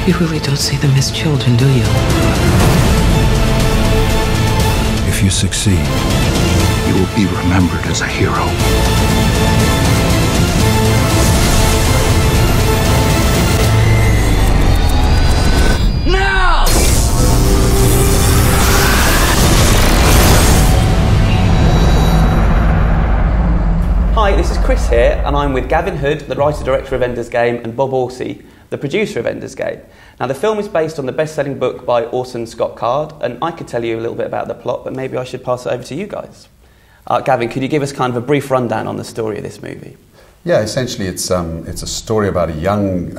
You really don't see them as children, do you? If you succeed, you will be remembered as a hero. Now! Hi, this is Chris here, and I'm with Gavin Hood, the writer-director of Ender's Game, and Bob Orci, the producer of Ender's Game. Now, the film is based on the best-selling book by Orson Scott Card, and I could tell you a little bit about the plot, but maybe I should pass it over to you guys. Gavin, could you give us kind of a brief rundown on the story of this movie? Yeah, essentially it's a story about a young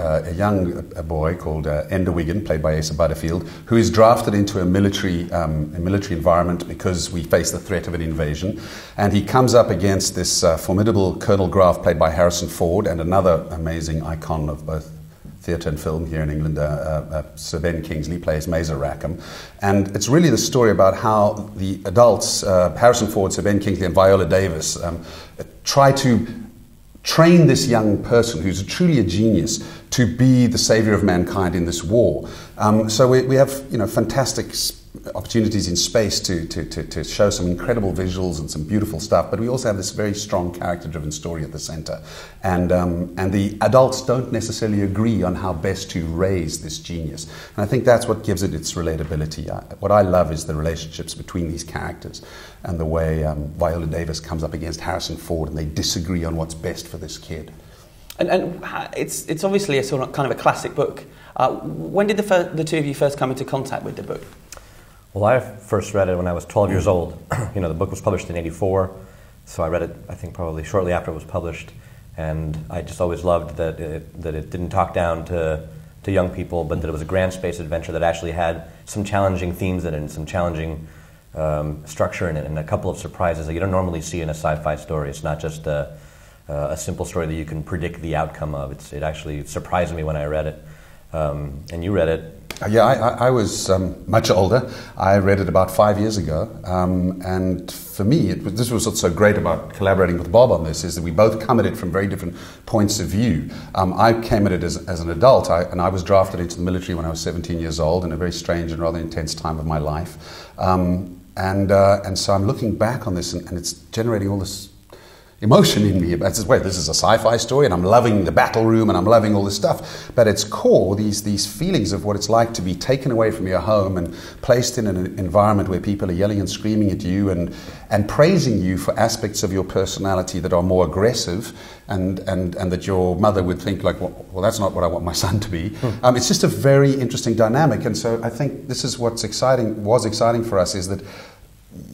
boy called Ender Wiggin, played by Asa Butterfield, who is drafted into a military environment because we face the threat of an invasion, and he comes up against this formidable Colonel Graff, played by Harrison Ford, and another amazing icon of both theatre and film here in England, Sir Ben Kingsley, plays Mazer Rackham. And it's really the story about how the adults, Harrison Ford, Sir Ben Kingsley and Viola Davis, try to train this young person who's truly a genius to be the savior of mankind in this war. So we have fantastic opportunities in space to show some incredible visuals and some beautiful stuff, but we also have this very strong character-driven story at the center. And the adults don't necessarily agree on how best to raise this genius. And I think that's what gives it its relatability. What I love is the relationships between these characters and the way Viola Davis comes up against Harrison Ford and they disagree on what's best for this kid. And it's obviously a sort of kind of a classic book. When did the two of you first come into contact with the book? Well, I first read it when I was 12 years old. The book was published in '84, so I read it, I think, probably shortly after it was published. And I just always loved that it didn't talk down to young people, but that it was a grand space adventure that actually had some challenging themes in it and some challenging structure in it, and a couple of surprises that you don't normally see in a sci-fi story. It's not just a simple story that you can predict the outcome of. It actually surprised me when I read it. And you read it. Yeah, I was much older. I read it about 5 years ago, and for me, this was what's so great about collaborating with Bob on this, is that we both come at it from very different points of view. I came at it as an adult, and I was drafted into the military when I was 17 years old, in a very strange and rather intense time of my life. And so I'm looking back on this, and it's generating all this emotion in me. It's wait, this is a sci-fi story, and I'm loving the battle room, and I'm loving all this stuff. But at its core, these feelings of what it's like to be taken away from your home and placed in an environment where people are yelling and screaming at you and praising you for aspects of your personality that are more aggressive, and that your mother would think like, well, that's not what I want my son to be. It's just a very interesting dynamic, and so I think this is was exciting for us, is that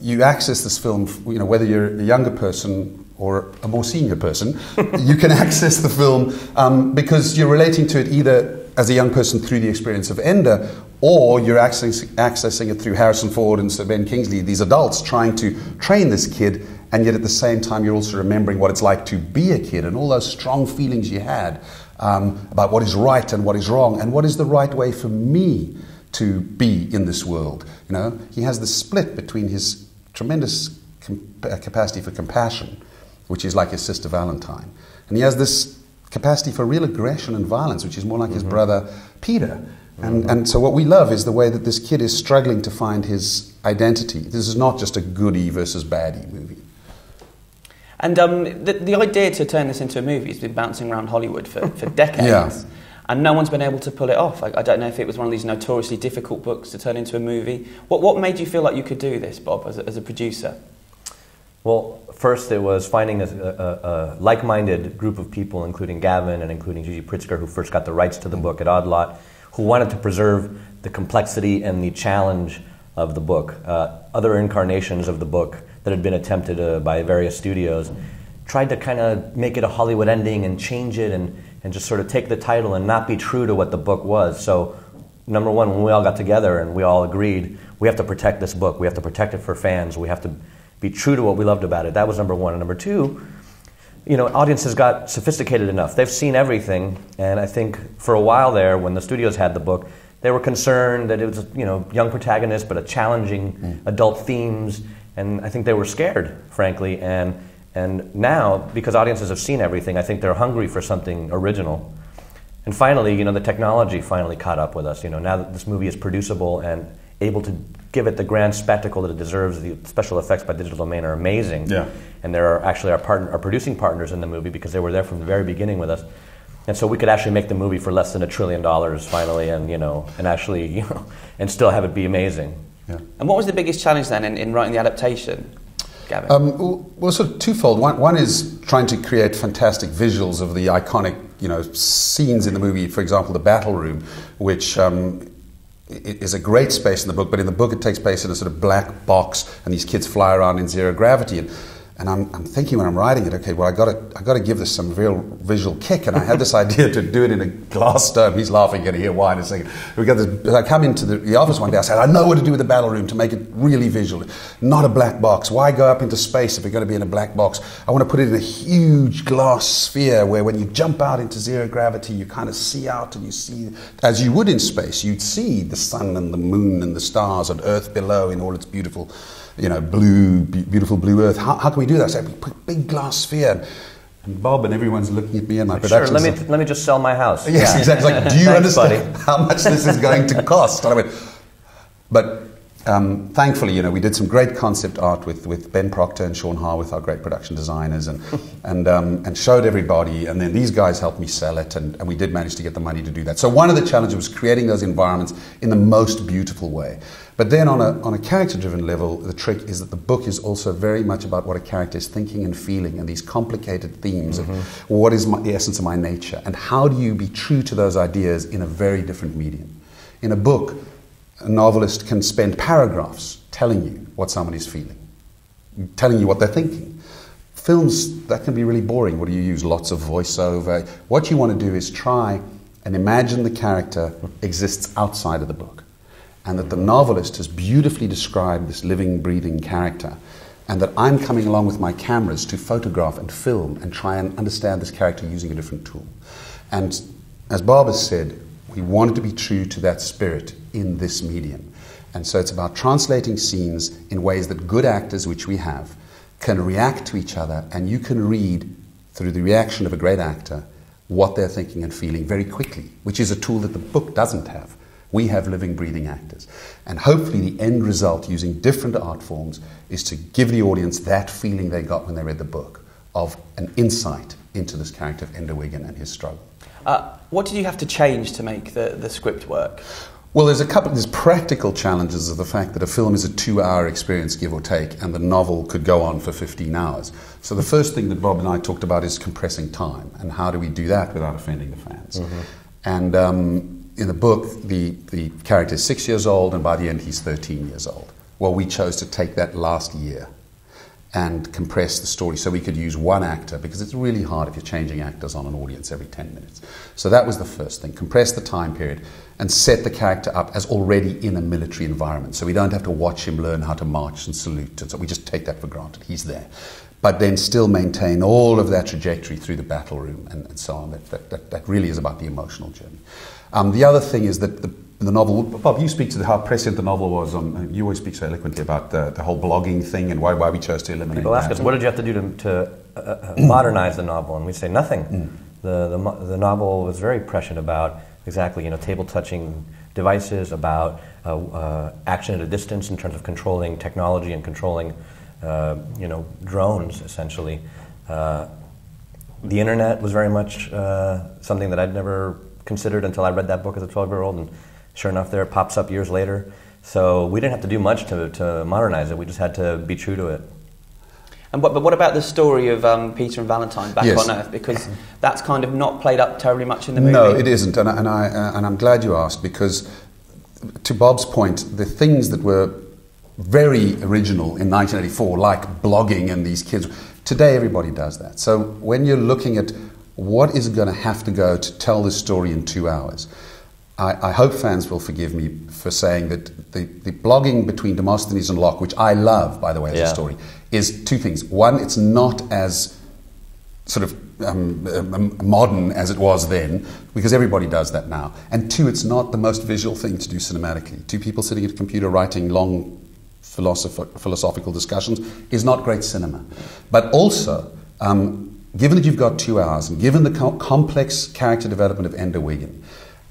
you access this film, whether you're a younger person or a more senior person, you can access the film because you're relating to it either as a young person through the experience of Ender, or you're accessing it through Harrison Ford and Sir Ben Kingsley, these adults trying to train this kid, and yet at the same time you're also remembering what it's like to be a kid and all those strong feelings you had about what is right and what is wrong and what is the right way for me to be in this world. He has the split between his tremendous capacity for compassion, which is like his sister Valentine, and he has this capacity for real aggression and violence, which is more like his brother Peter. And so what we love is the way that this kid is struggling to find his identity. This is not just a goody versus baddie movie. And the idea to turn this into a movie has been bouncing around Hollywood for decades. Yeah. And no one's been able to pull it off. I don't know if it was one of these notoriously difficult books to turn into a movie. What made you feel like you could do this, Bob, as a producer? Well, first it was finding a like-minded group of people, including Gavin and including Gigi Pritzker, who first got the rights to the book at Odd Lot, who wanted to preserve the complexity and the challenge of the book. Other incarnations of the book that had been attempted by various studios tried to kind of make it a Hollywood ending and change it and just sort of take the title and not be true to what the book was. So, number one, when we all got together and we all agreed, we have to protect this book, we have to protect it for fans, we have to be true to what we loved about it. That was number one. And number two, audiences got sophisticated enough. They've seen everything, and I think for a while there, when the studios had the book, they were concerned that it was, young protagonist, but a challenging adult themes, and I think they were scared, frankly, and now, because audiences have seen everything, I think they're hungry for something original. And finally, the technology finally caught up with us. Now that this movie is producible and able to give it the grand spectacle that it deserves, the special effects by Digital Domain are amazing. Yeah. And there are actually our producing partners in the movie because they were there from the very beginning with us. And so we could actually make the movie for less than $1 trillion finally, and actually, and still have it be amazing. Yeah. And what was the biggest challenge then in writing the adaptation, Gavin? Well, sort of twofold. One is trying to create fantastic visuals of the iconic, scenes in the movie. For example, the battle room, which it is a great space in the book, but in the book it takes place in a sort of black box, and these kids fly around in zero gravity. And I'm thinking when I'm writing it, okay, well, I got to give this some real visual kick, and I had this idea to do it in a glass dome. He's laughing, going to hear why in a second. I come into the office one day, I said, I know what to do with the battle room to make it really visual. Not a black box. Why go up into space if you're going to be in a black box? I want to put it in a huge glass sphere where when you jump out into zero gravity, you kind of see out and you see, as you would in space, you'd see the sun and the moon and the stars and Earth below in all its beautiful beautiful blue earth. How can we do that? So we put a big glass sphere, and Bob and everyone's looking at me and my production. Sure, let me just sell my house. Yes, yeah. exactly. Like, do you Thanks, understand buddy. how much this is going to cost? And I went, but thankfully, we did some great concept art with Ben Proctor and Sean Harworth, our great production designers, and showed everybody. And then these guys helped me sell it, and we did manage to get the money to do that. So one of the challenges was creating those environments in the most beautiful way. But then on a character-driven level, the trick is that the book is also very much about what a character is thinking and feeling, and these complicated themes of what is the essence of my nature, and how do you be true to those ideas in a very different medium. In a book, a novelist can spend paragraphs telling you what someone is feeling, telling you what they're thinking. Films, that can be really boring. What do you use? Lots of voiceover. What you want to do is try and imagine the character exists outside of the book, and that the novelist has beautifully described this living, breathing character, and that I'm coming along with my cameras to photograph and film and try and understand this character using a different tool. And as Bob has said, we wanted to be true to that spirit in this medium. And so it's about translating scenes in ways that good actors, which we have, can react to each other, and you can read, through the reaction of a great actor, what they're thinking and feeling very quickly, which is a tool that the book doesn't have. We have living, breathing actors. And hopefully the end result, using different art forms, is to give the audience that feeling they got when they read the book, of an insight into this character of Ender Wiggin and his struggle. What did you have to change to make the script work? Well, there's practical challenges of the fact that a film is a 2-hour experience, give or take, and the novel could go on for 15 hours. So the first thing that Bob and I talked about is compressing time, and how do we do that without offending the fans. And in the book, the character is 6 years old, and by the end he's 13 years old. Well, we chose to take that last year and compress the story so we could use one actor, because it's really hard if you're changing actors on an audience every 10 minutes. So that was the first thing, compress the time period and set the character up as already in a military environment, so we don't have to watch him learn how to march and salute, and so we just take that for granted, he's there. But then still maintain all of that trajectory through the battle room and so on. That really is about the emotional journey. The other thing is that the novel, Bob, you speak to how prescient the novel was on, you always speak so eloquently about the whole blogging thing and why we chose to eliminate People ask that. us, what did you have to do to modernize the novel? And we say nothing. The novel was very prescient about exactly, table-touching devices, about action at a distance in terms of controlling technology and controlling, drones, essentially. The internet was very much something that I'd never considered until I read that book as a 12-year-old, and sure enough, there it pops up years later. So we didn't have to do much to modernize it. We just had to be true to it. But what about the story of Peter and Valentine back Yes. on Earth? Because that's kind of not played up terribly much in the movie. No, it isn't, and I'm glad you asked, because to Bob's point, the things that were very original in 1984, like blogging and these kids, today everybody does that. So when you're looking at what is going to have to go to tell this story in 2 hours, I hope fans will forgive me for saying that the blogging between Demosthenes and Locke, which I love, by the way, as a story, is two things. One, it's not as sort of modern as it was then, because everybody does that now. And two, it's not the most visual thing to do cinematically. Two people sitting at a computer writing long philosophical discussions is not great cinema. But also, given that you've got 2 hours, and given the complex character development of Ender Wiggin,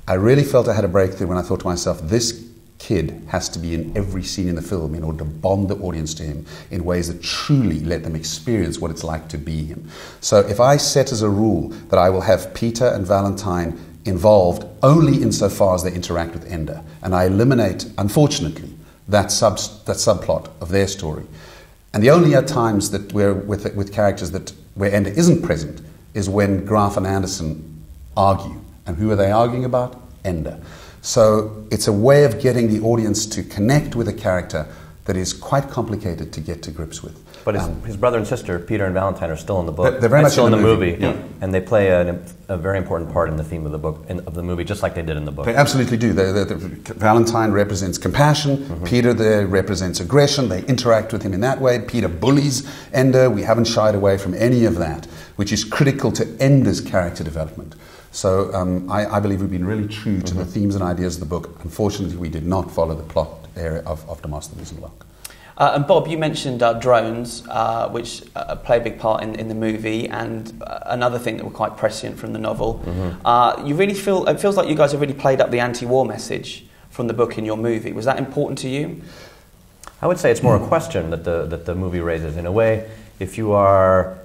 I really felt I had a breakthrough when I thought to myself, this kid has to be in every scene in the film in order to bond the audience to him in ways that truly let them experience what it's like to be him. So if I set as a rule that I will have Peter and Valentine involved only insofar as they interact with Ender, and I eliminate, unfortunately, that subplot of their story, and the only times that we're with characters where Ender isn't present is when Graf and Anderson argue. And who are they arguing about? Ender. So it's a way of getting the audience to connect with a character that is quite complicated to get to grips with. But his brother and sister, Peter and Valentine, are still in the book. They're very much still in the movie. Yeah. And they play a very important part in the theme of the book, of the movie, just like they did in the book. They absolutely do. Valentine represents compassion. Peter there represents aggression. They interact with him in that way. Peter bullies Ender. We haven't shied away from any of that, which is critical to Ender's character development. So I believe we've been really true to the themes and ideas of the book. Unfortunately, we did not follow the plot area of Demosthenes and Locke. And Bob, you mentioned drones, which play a big part in the movie, and another thing that were quite prescient from the novel. You really it feels like you guys have really played up the anti-war message from the book in your movie. Was that important to you? I would say it's more a question that the movie raises. In a way, if you are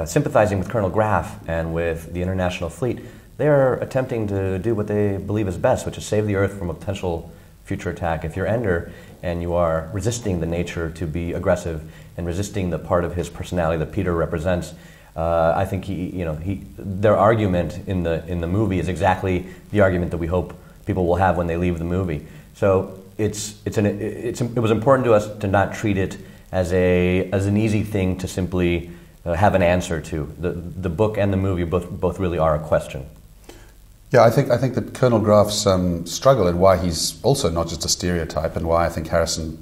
sympathizing with Colonel Graf and with the International Fleet, they're attempting to do what they believe is best, which is save the Earth from a potential future attack. If you're Ender and you are resisting the nature to be aggressive and resisting the part of his personality that Peter represents, I think their argument in the movie is exactly the argument that we hope people will have when they leave the movie. So it was important to us to not treat it as an easy thing to simply have an answer to. The book and the movie both really are a question. Yeah, I think that Colonel Graf's struggle, and why he's also not just a stereotype, and why I think Harrison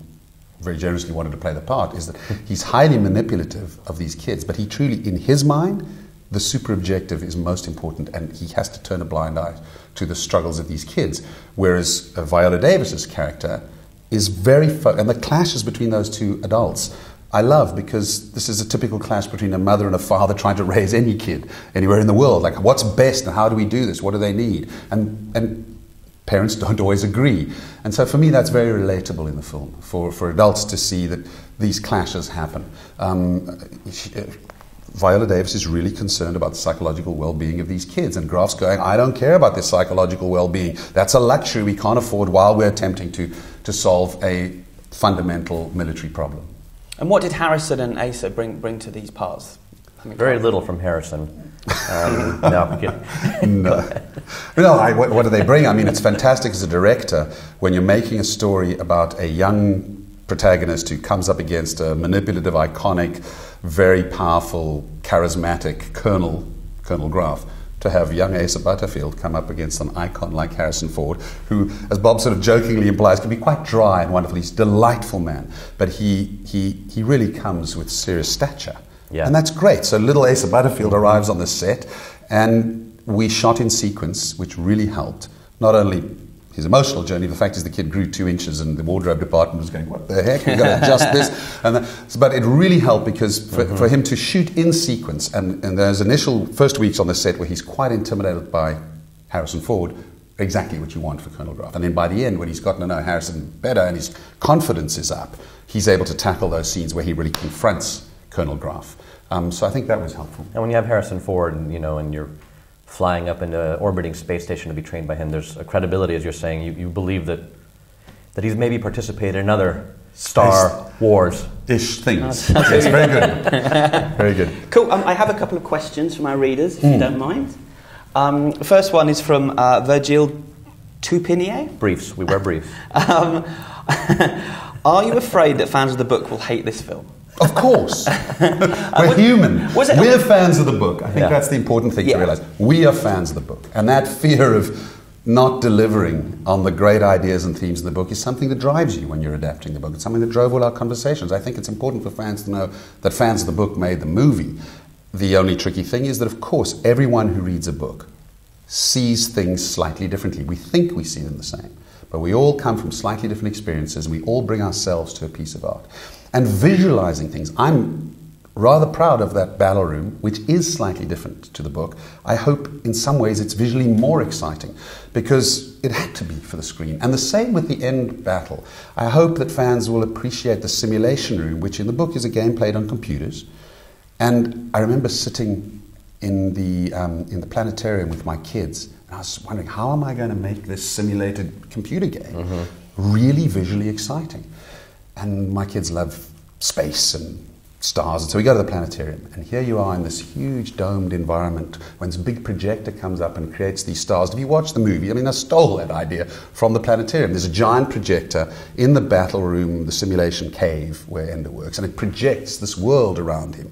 very generously wanted to play the part, is that he's highly manipulative of these kids, but he truly, in his mind, the super objective is most important, and he has to turn a blind eye to the struggles of these kids. Whereas Viola Davis's character is very and the clashes between those two adults I love, because this is a typical clash between a mother and a father trying to raise any kid anywhere in the world. Like, what's best and how do we do this? What do they need? And parents don't always agree. And so for me, that's very relatable in the film, for adults to see that these clashes happen. Viola Davis is really concerned about the psychological well-being of these kids, and Graf's going, I don't care about their psychological well-being. That's a luxury we can't afford while we're attempting to solve a fundamental military problem. And what did Harrison and Asa bring to these parts? Very little from Harrison. No, I'm kidding. No. What do they bring? I mean, it's fantastic as a director when you're making a story about a young protagonist who comes up against a manipulative, iconic, very powerful, charismatic Colonel Graf, to have young Asa Butterfield come up against an icon like Harrison Ford, who, as Bob sort of jokingly implies, can be quite dry and wonderful. He's a delightful man, but he really comes with serious stature. Yeah. And that's great. So little Asa Butterfield arrives on the set, and we shot in sequence, which really helped. Not only his emotional journey, the fact is the kid grew 2 inches and the wardrobe department was going, what the heck, we've got to adjust this. But it really helped because for him to shoot in sequence, and there's initial first weeks on the set where he's quite intimidated by Harrison Ford, exactly what you want for Colonel Graf. And then by the end, when he's gotten to know Harrison better and his confidence is up, he's able to tackle those scenes where he really confronts Colonel Graf. So I think that was helpful. And when you have Harrison Ford and you're flying up into an orbiting space station to be trained by him, there's a credibility, as you're saying. You believe that he's maybe participated in other Star Wars-ish things. Yes, very good. Very good. Cool. I have a couple of questions from our readers, if you don't mind. The first one is from Virgil Tupinier. Briefs. We wear briefs. Are you afraid that fans of the book will hate this film? Of course. We're human. We're fans of the book. I think that's the important thing to realize. We are fans of the book. And that fear of not delivering on the great ideas and themes in the book is something that drives you when you're adapting the book. It's something that drove all our conversations. I think it's important for fans to know that fans of the book made the movie. The only tricky thing is that, of course, everyone who reads a book sees things slightly differently. We think we see them the same. But we all come from slightly different experiences, and we all bring ourselves to a piece of art. And visualizing things. I'm rather proud of that battle room, which is slightly different to the book. I hope in some ways it's visually more exciting because it had to be for the screen. And the same with the end battle. I hope that fans will appreciate the simulation room, which in the book is a game played on computers. And I remember sitting in the planetarium with my kids, and I was wondering, how am I going to make this simulated computer game really visually exciting? And my kids love space and stars, and so we go to the planetarium, and here you are in this huge domed environment when this big projector comes up and creates these stars. If you watch the movie, I mean, I stole that idea from the planetarium. There's a giant projector in the battle room, the simulation cave where Ender works, and it projects this world around him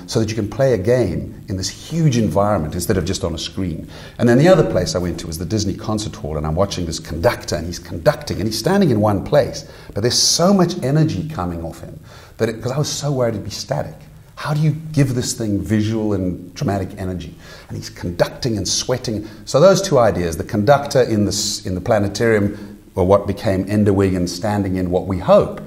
so that you can play a game in this huge environment instead of just on a screen. And then the other place I went to was the Disney Concert Hall, and I'm watching this conductor, and he's conducting, and he's standing in one place, but there's so much energy coming off him because I was so worried it'd be static. How do you give this thing visual and dramatic energy? And he's conducting and sweating. So those two ideas, the conductor in the planetarium, or what became Enderwing, and standing in what we hope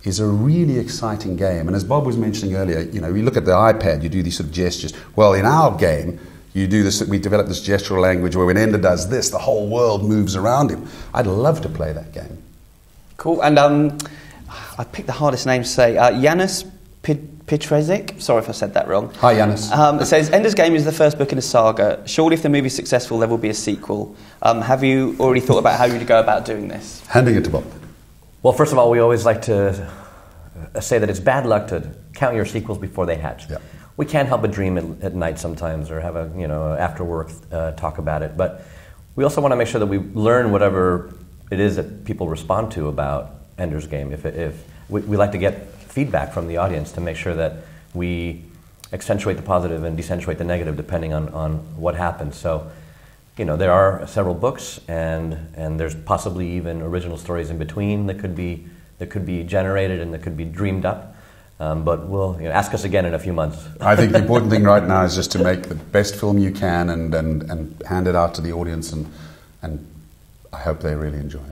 is a really exciting game. And as Bob was mentioning earlier, you know, you look at the iPad, you do these sort of gestures. Well, in our game, you do this. We develop this gestural language where when Ender does this, the whole world moves around him. I'd love to play that game. Cool. And I picked the hardest name to say. Yanis Petrezic. Sorry if I said that wrong. Hi, Yanis. It says, Ender's Game is the first book in a saga. Surely if the movie's successful, there will be a sequel. Have you already thought about how you'd go about doing this? Handing it to Bob. Well, first of all, we always like to say that it's bad luck to count your sequels before they hatch. Yeah. We can't help but dream at night sometimes, or have a after work talk about it. But we also want to make sure that we learn whatever it is that people respond to about Ender's Game. If we like to get feedback from the audience to make sure that we accentuate the positive and decentuate the negative depending on what happens. So, there are several books, and there's possibly even original stories in between that could be generated and that could be dreamed up. But we'll ask us again in a few months. I think the important thing right now is just to make the best film you can and hand it out to the audience, and I hope they really enjoy it.